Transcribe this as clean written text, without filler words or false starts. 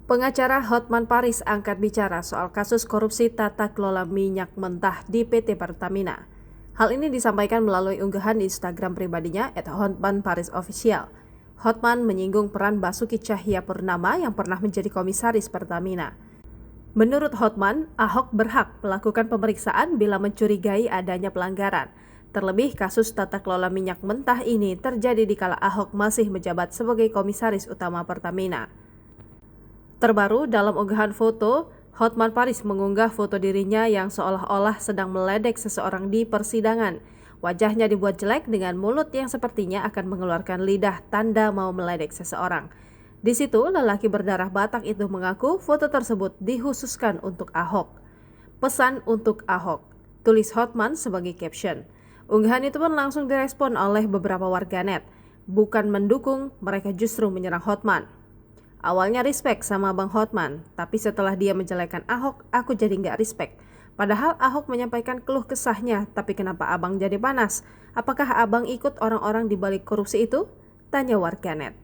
Pengacara Hotman Paris angkat bicara soal kasus korupsi tata kelola minyak mentah di PT Pertamina. Hal ini disampaikan melalui unggahan di Instagram pribadinya @hotmanparisofficial. Hotman menyinggung peran Basuki Cahayapurnama yang pernah menjadi komisaris Pertamina. Menurut Hotman, Ahok berhak melakukan pemeriksaan bila mencurigai adanya pelanggaran. Terlebih kasus tata kelola minyak mentah ini terjadi di kala Ahok masih menjabat sebagai komisaris utama Pertamina. Terbaru dalam unggahan foto, Hotman Paris mengunggah foto dirinya yang seolah-olah sedang meledek seseorang di persidangan. Wajahnya dibuat jelek dengan mulut yang sepertinya akan mengeluarkan lidah tanda mau meledek seseorang. Di situ, lelaki berdarah Batak itu mengaku foto tersebut dikhususkan untuk Ahok. Pesan untuk Ahok, tulis Hotman sebagai caption. Unggahan itu pun langsung direspon oleh beberapa warganet. Bukan mendukung, mereka justru menyerang Hotman. Awalnya respect sama Bang Hotman, tapi setelah dia menjelekan Ahok, aku jadi nggak respect. Padahal Ahok menyampaikan keluh kesahnya, tapi kenapa abang jadi panas? Apakah abang ikut orang-orang di balik korupsi itu? Tanya warganet.